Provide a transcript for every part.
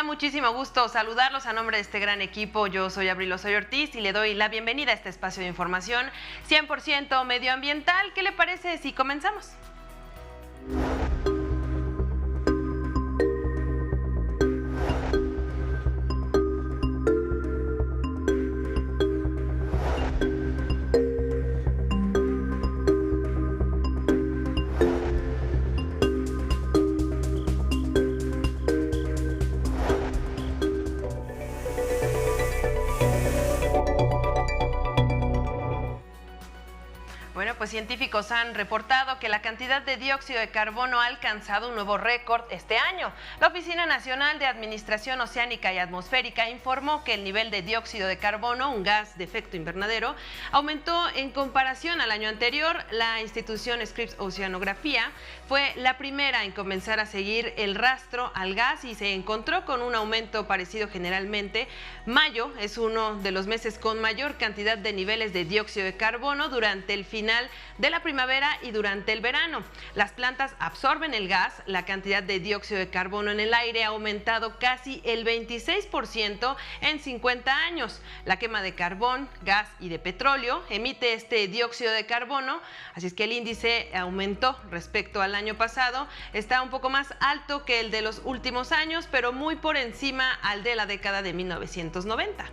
da muchísimo gusto saludarlos a nombre de este gran equipo. Yo soy Abril Osorio Ortiz y le doy la bienvenida a este espacio de información 100% medioambiental. ¿Qué le parece si comenzamos? Pues científicos han reportado que la cantidad de dióxido de carbono ha alcanzado un nuevo récord este año. La Oficina Nacional de Administración Oceánica y Atmosférica informó que el nivel de dióxido de carbono, un gas de efecto invernadero, aumentó en comparación al año anterior. La institución Scripps Oceanografía fue la primera en comenzar a seguir el rastro al gas y se encontró con un aumento parecido generalmente. Mayo es uno de los meses con mayor cantidad de niveles de dióxido de carbono durante el final de la primavera y durante el verano. Las plantas absorben el gas. La cantidad de dióxido de carbono en el aire ha aumentado casi el 26% en 50 años. La quema de carbón, gas y de petróleo emite este dióxido de carbono, así es que el índice aumentó respecto al año pasado. Está un poco más alto que el de los últimos años, pero muy por encima al de la década de 1990.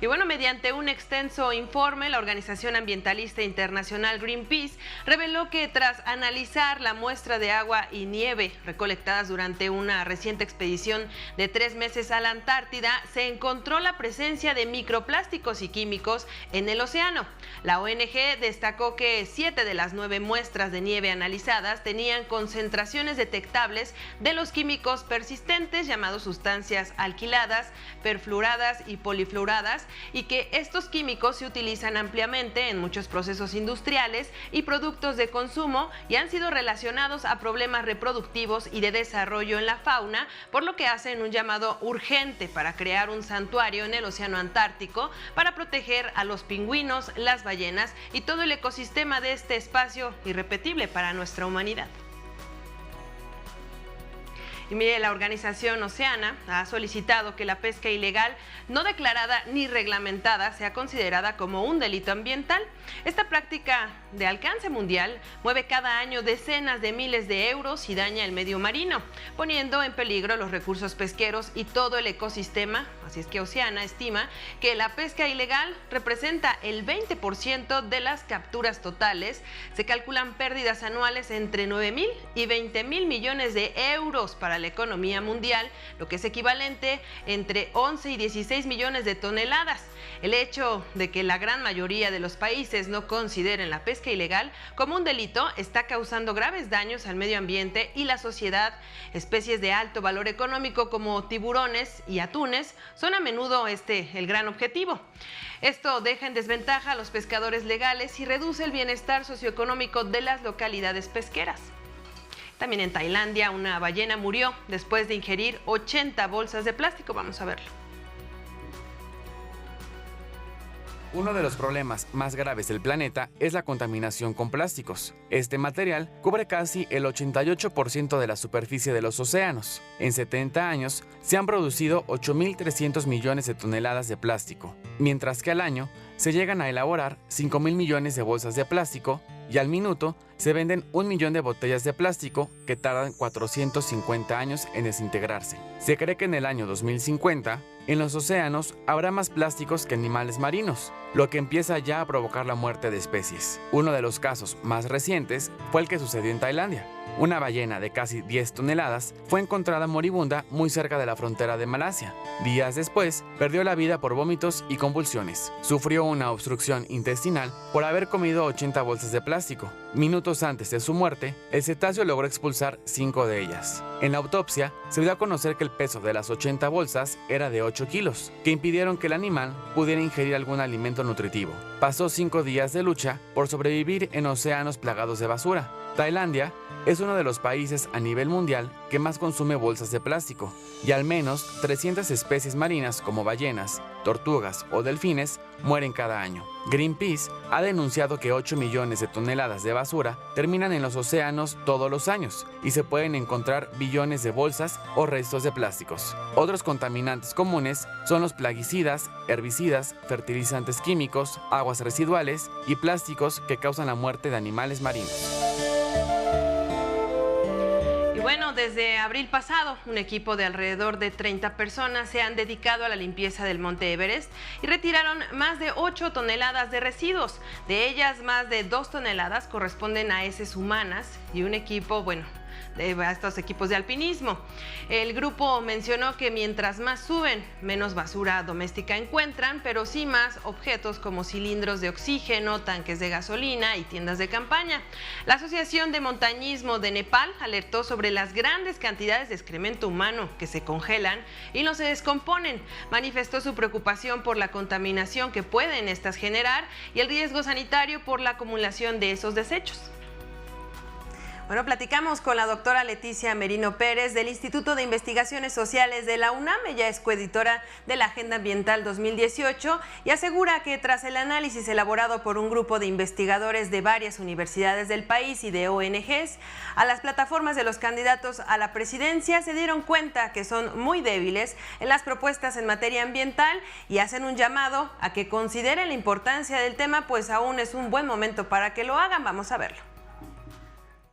Y bueno, mediante un extenso informe, la organización ambientalista internacional Greenpeace reveló que tras analizar la muestra de agua y nieve recolectadas durante una reciente expedición de 3 meses a la Antártida, se encontró la presencia de microplásticos y químicos en el océano. La ONG destacó que 7 de las 9 muestras de nieve analizadas tenían concentraciones detectables de los químicos persistentes llamados sustancias alquiladas, perfluoradas y polifluoradas, y que estos químicos se utilizan ampliamente en muchos procesos industriales y productos de consumo y han sido relacionados a problemas reproductivos y de desarrollo en la fauna, por lo que hacen un llamado urgente para crear un santuario en el océano Antártico para proteger a los pingüinos, las ballenas y todo el ecosistema de este espacio irrepetible para nuestra humanidad. Y mire, la organización Oceana ha solicitado que la pesca ilegal no declarada ni reglamentada sea considerada como un delito ambiental. Esta práctica de alcance mundial mueve cada año decenas de miles de euros y daña el medio marino, poniendo en peligro los recursos pesqueros y todo el ecosistema. Así es que Oceana estima que la pesca ilegal representa el 20% de las capturas totales. Se calculan pérdidas anuales entre 9.000 y 20.000 millones de euros para la economía mundial, lo que es equivalente entre 11 y 16 millones de toneladas. El hecho de que la gran mayoría de los países no consideren la pesca ilegal como un delito está causando graves daños al medio ambiente y la sociedad. Especies de alto valor económico como tiburones y atunes son a menudo el gran objetivo. Esto deja en desventaja a los pescadores legales y reduce el bienestar socioeconómico de las localidades pesqueras. También en Tailandia, una ballena murió después de ingerir 80 bolsas de plástico. Vamos a verlo. Uno de los problemas más graves del planeta es la contaminación con plásticos. Este material cubre casi el 88% de la superficie de los océanos. En 70 años se han producido 8.300 millones de toneladas de plástico, mientras que al año se llegan a elaborar 5.000 millones de bolsas de plástico y al minuto se venden 1 millón de botellas de plástico que tardan 450 años en desintegrarse. Se cree que en el año 2050, en los océanos habrá más plásticos que animales marinos, lo que empieza ya a provocar la muerte de especies. Uno de los casos más recientes fue el que sucedió en Tailandia. Una ballena de casi 10 toneladas fue encontrada moribunda muy cerca de la frontera de Malasia. Días después, perdió la vida por vómitos y convulsiones. Sufrió una obstrucción intestinal por haber comido 80 bolsas de plástico. Minutos antes de su muerte, el cetáceo logró expulsar 5 de ellas. En la autopsia, se dio a conocer que el peso de las 80 bolsas era de 8 kilos, que impidieron que el animal pudiera ingerir algún alimento nutritivo. Pasó 5 días de lucha por sobrevivir en océanos plagados de basura. Tailandia es uno de los países a nivel mundial que más consume bolsas de plástico, y al menos 300 especies marinas como ballenas, tortugas o delfines mueren cada año. Greenpeace ha denunciado que 8 millones de toneladas de basura terminan en los océanos todos los años y se pueden encontrar billones de bolsas o restos de plásticos. Otros contaminantes comunes son los plaguicidas, herbicidas, fertilizantes químicos, aguas residuales y plásticos que causan la muerte de animales marinos. Bueno, desde abril pasado, un equipo de alrededor de 30 personas se han dedicado a la limpieza del Monte Everest y retiraron más de 8 toneladas de residuos. De ellas, más de 2 toneladas corresponden a heces humanas y un equipo, de estos equipos de alpinismo. El grupo mencionó que mientras más suben, menos basura doméstica encuentran, pero sí más objetos como cilindros de oxígeno, tanques de gasolina y tiendas de campaña. La Asociación de Montañismo de Nepal alertó sobre las grandes cantidades de excremento humano que se congelan y no se descomponen. Manifestó su preocupación por la contaminación que pueden estas generar y el riesgo sanitario por la acumulación de esos desechos. Bueno, platicamos con la doctora Leticia Merino Pérez del Instituto de Investigaciones Sociales de la UNAM. Ella es coeditora de la Agenda Ambiental 2018 y asegura que tras el análisis elaborado por un grupo de investigadores de varias universidades del país y de ONGs, a las plataformas de los candidatos a la presidencia se dieron cuenta que son muy débiles en las propuestas en materia ambiental y hacen un llamado a que consideren la importancia del tema, pues aún es un buen momento para que lo hagan. Vamos a verlo.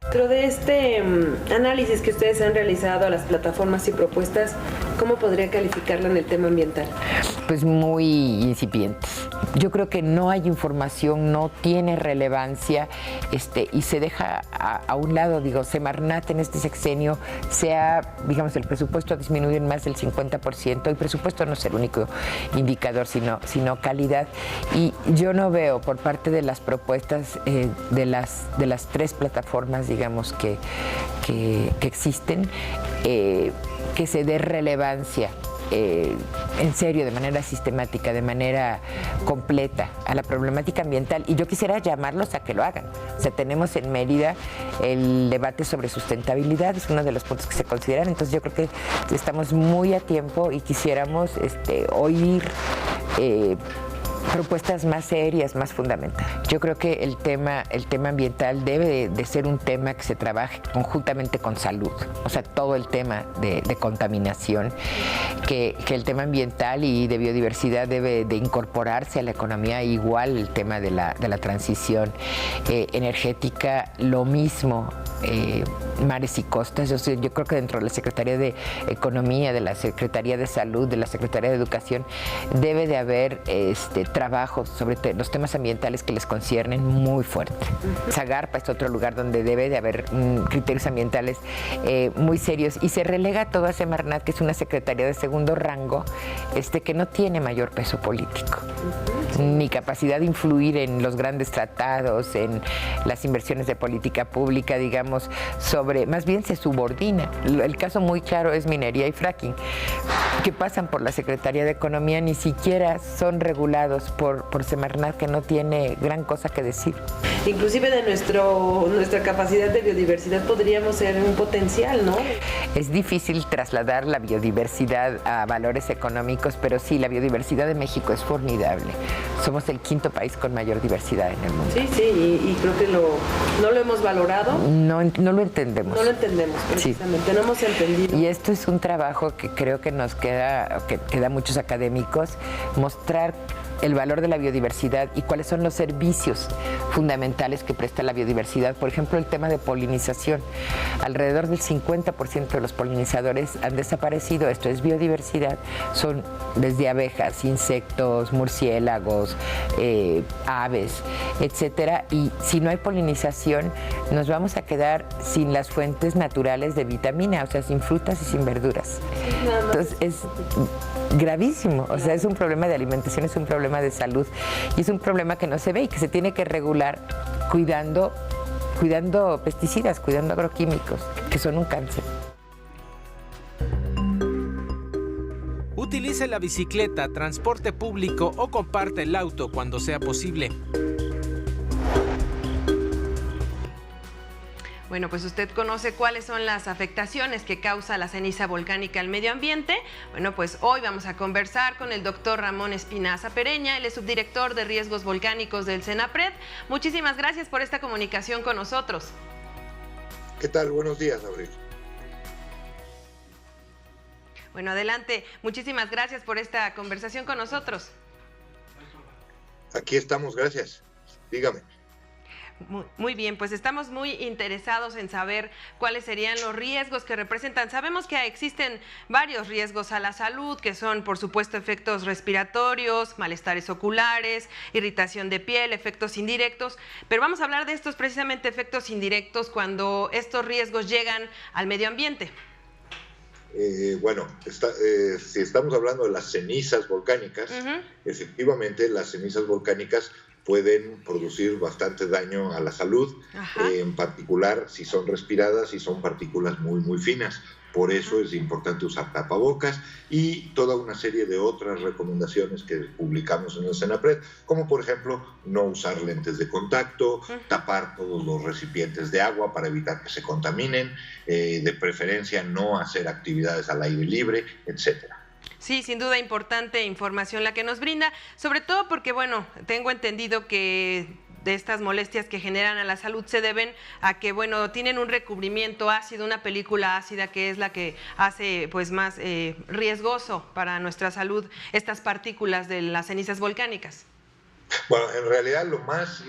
Dentro de este análisis que ustedes han realizado a las plataformas y propuestas, ¿cómo podría calificarla en el tema ambiental? Pues muy incipientes. Yo creo que no hay información, no tiene relevancia y se deja a un lado. Semarnat en este sexenio el presupuesto ha disminuido en más del 50%. El presupuesto no es el único indicador, sino calidad. Y yo no veo por parte de las propuestas de las 3 plataformas, que existen, que se dé relevancia en serio, de manera sistemática, de manera completa a la problemática ambiental, y yo quisiera llamarlos a que lo hagan. O sea, tenemos en Mérida el debate sobre sustentabilidad, es uno de los puntos que se consideran, entonces yo creo que estamos muy a tiempo y quisiéramos oír propuestas más serias, más fundamentales. Yo creo que el tema ambiental debe de ser un tema que se trabaje conjuntamente con salud, o sea, todo el tema de contaminación, que el tema ambiental y de biodiversidad debe de incorporarse a la economía, igual el tema de la transición energética, lo mismo. Mares y costas, yo creo que dentro de la Secretaría de Economía, de la Secretaría de Salud, de la Secretaría de Educación, debe de haber trabajo sobre los temas ambientales que les conciernen muy fuerte. Zagarpa es otro lugar donde debe de haber criterios ambientales muy serios, y se relega todo a Semarnat, que es una secretaría de segundo rango, que no tiene mayor peso político, ni capacidad de influir en los grandes tratados, en las inversiones de política pública, más bien se subordina. El caso muy claro es minería y fracking, que pasan por la Secretaría de Economía, ni siquiera son regulados por Semarnat, que no tiene gran cosa que decir. Inclusive de nuestra capacidad de biodiversidad podríamos ser un potencial, ¿no? Es difícil trasladar la biodiversidad a valores económicos, pero sí, la biodiversidad de México es formidable. Somos el 5º país con mayor diversidad en el mundo. Sí, y creo que no lo hemos valorado. No lo entendemos. No lo entendemos, precisamente, sí. No hemos entendido. Y esto es un trabajo que creo que nos queda a muchos académicos, mostrar el valor de la biodiversidad y cuáles son los servicios fundamentales que presta la biodiversidad. Por ejemplo, el tema de polinización. Alrededor del 50% de los polinizadores han desaparecido. Esto es biodiversidad. Son desde abejas, insectos, murciélagos, aves, etcétera. Y si no hay polinización, nos vamos a quedar sin las fuentes naturales de vitamina, o sea, sin frutas y sin verduras. Entonces, es gravísimo. O sea, es un problema de alimentación, es un problema de salud y es un problema que no se ve y que se tiene que regular cuidando pesticidas, cuidando agroquímicos, que son un cáncer. Utilice la bicicleta, transporte público o comparte el auto cuando sea posible. Bueno, pues usted conoce cuáles son las afectaciones que causa la ceniza volcánica al medio ambiente. Bueno, pues hoy vamos a conversar con el doctor Ramón Espinaza Pereña, él es subdirector de riesgos volcánicos del CENAPRED. Muchísimas gracias por esta comunicación con nosotros. ¿Qué tal? Buenos días, Abril. Bueno, adelante. Muchísimas gracias por esta conversación con nosotros. Aquí estamos, gracias. Dígame. Muy bien, pues estamos muy interesados en saber cuáles serían los riesgos que representan. Sabemos que existen varios riesgos a la salud, que son, por supuesto, efectos respiratorios, malestares oculares, irritación de piel, efectos indirectos, pero vamos a hablar de estos precisamente efectos indirectos cuando estos riesgos llegan al medio ambiente. Si estamos hablando de las cenizas volcánicas, efectivamente las cenizas volcánicas pueden producir bastante daño a la salud, en particular si son respiradas y son partículas muy, muy finas. Por eso es importante usar tapabocas y toda una serie de otras recomendaciones que publicamos en el CENAPRED, como por ejemplo no usar lentes de contacto, tapar todos los recipientes de agua para evitar que se contaminen, de preferencia no hacer actividades al aire libre, etcétera. Sí, sin duda importante información la que nos brinda, sobre todo porque, bueno, tengo entendido que de estas molestias que generan a la salud se deben a que, bueno, tienen un recubrimiento ácido, una película ácida que es la que hace pues más riesgoso para nuestra salud estas partículas de las cenizas volcánicas. Bueno, en realidad lo más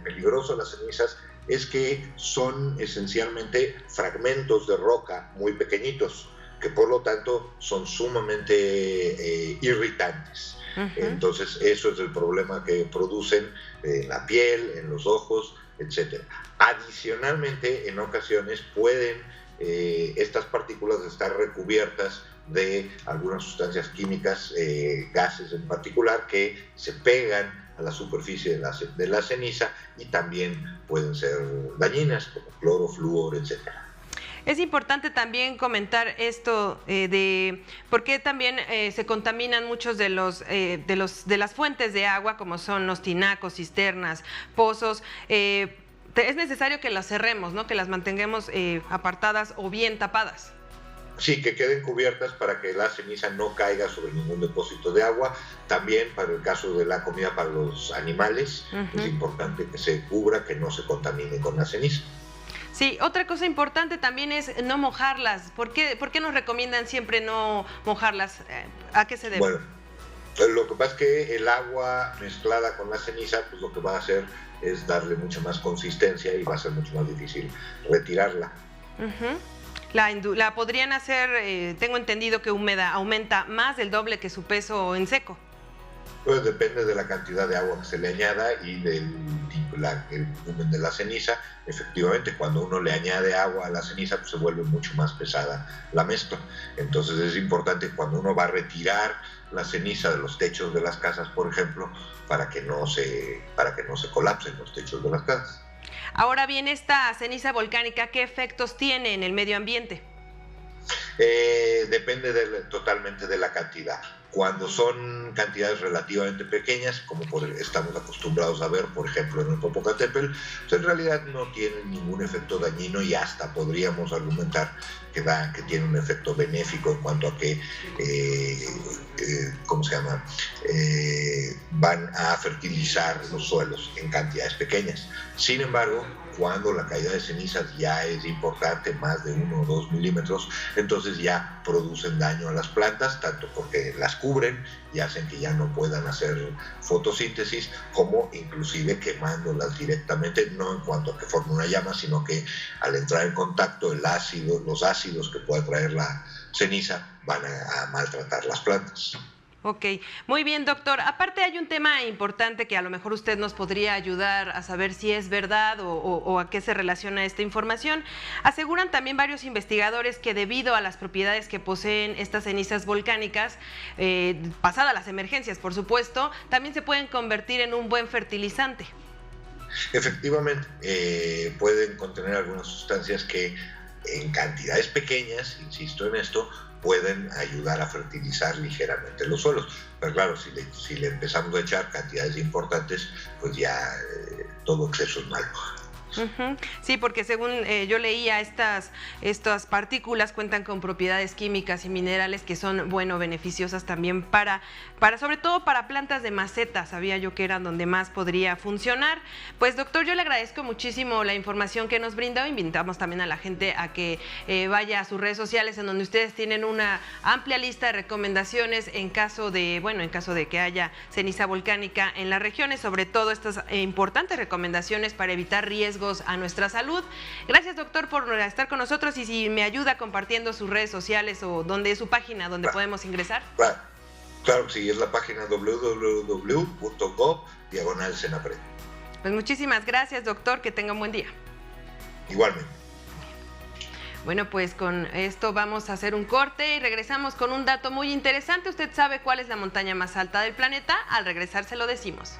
peligroso de las cenizas es que son esencialmente fragmentos de roca muy pequeñitos, que por lo tanto son sumamente irritantes. Entonces eso es el problema que producen en la piel, en los ojos, etc. Adicionalmente, en ocasiones pueden estas partículas estar recubiertas de algunas sustancias químicas, gases en particular, que se pegan a la superficie de la ceniza y también pueden ser dañinas, como cloro, flúor, etc. Es importante también comentar esto de por qué también se contaminan muchos de las fuentes de agua, como son los tinacos, cisternas, pozos. Es necesario que las cerremos, ¿no? Que las mantengamos apartadas o bien tapadas. Sí, que queden cubiertas para que la ceniza no caiga sobre ningún depósito de agua. También para el caso de la comida para los animales, es importante que se cubra, que no se contamine con la ceniza. Sí, otra cosa importante también es no mojarlas. ¿Por qué nos recomiendan siempre no mojarlas? ¿A qué se debe? Bueno, lo que pasa es que el agua mezclada con la ceniza, pues lo que va a hacer es darle mucha más consistencia y va a ser mucho más difícil retirarla. La podrían hacer, tengo entendido que húmeda aumenta más del doble que su peso en seco. Pues depende de la cantidad de agua que se le añada y del el volumen de la ceniza. Efectivamente, cuando uno le añade agua a la ceniza, pues se vuelve mucho más pesada la mezcla. Entonces es importante cuando uno va a retirar la ceniza de los techos de las casas, por ejemplo, para que no se colapsen los techos de las casas. Ahora bien, esta ceniza volcánica, ¿qué efectos tiene en el medio ambiente? Depende totalmente de la cantidad. Cuando son cantidades relativamente pequeñas, como estamos acostumbrados a ver, por ejemplo, en el Popocatépetl, pues en realidad no tienen ningún efecto dañino y hasta podríamos argumentar que tiene un efecto benéfico en cuanto a que, van a fertilizar los suelos en cantidades pequeñas. Sin embargo, cuando la caída de cenizas ya es importante, más de 1 o 2 milímetros, entonces ya producen daño a las plantas, tanto porque las cubren y hacen que ya no puedan hacer fotosíntesis, como inclusive quemándolas directamente, no en cuanto a que forme una llama, sino que al entrar en contacto los ácidos que pueda traer la ceniza van a maltratar las plantas. Ok, muy bien, doctor. Aparte hay un tema importante que a lo mejor usted nos podría ayudar a saber si es verdad o a qué se relaciona esta información. Aseguran también varios investigadores que debido a las propiedades que poseen estas cenizas volcánicas, pasadas las emergencias, por supuesto, también se pueden convertir en un buen fertilizante. Efectivamente, pueden contener algunas sustancias que en cantidades pequeñas, insisto en esto, pueden ayudar a fertilizar ligeramente los suelos. Pero claro, si le empezamos a echar cantidades importantes, pues ya todo exceso es malo. Sí, porque según yo leía, estas partículas cuentan con propiedades químicas y minerales que son, beneficiosas también para sobre todo para plantas de maceta. Sabía yo que eran donde más podría funcionar. Pues doctor, yo le agradezco muchísimo la información que nos brindó. Invitamos también a la gente a que vaya a sus redes sociales, en donde ustedes tienen una amplia lista de recomendaciones en caso de que haya ceniza volcánica en las regiones, sobre todo estas importantes recomendaciones para evitar riesgos a nuestra salud. Gracias, doctor, por estar con nosotros, y si me ayuda compartiendo sus redes sociales o su página donde podemos ingresar. Claro que sí, es la página www.gov/Senapred. Pues muchísimas gracias, doctor, que tenga un buen día. Igualmente. Bueno, pues con esto vamos a hacer un corte y regresamos con un dato muy interesante. ¿Usted sabe cuál es la montaña más alta del planeta? Al regresar se lo decimos.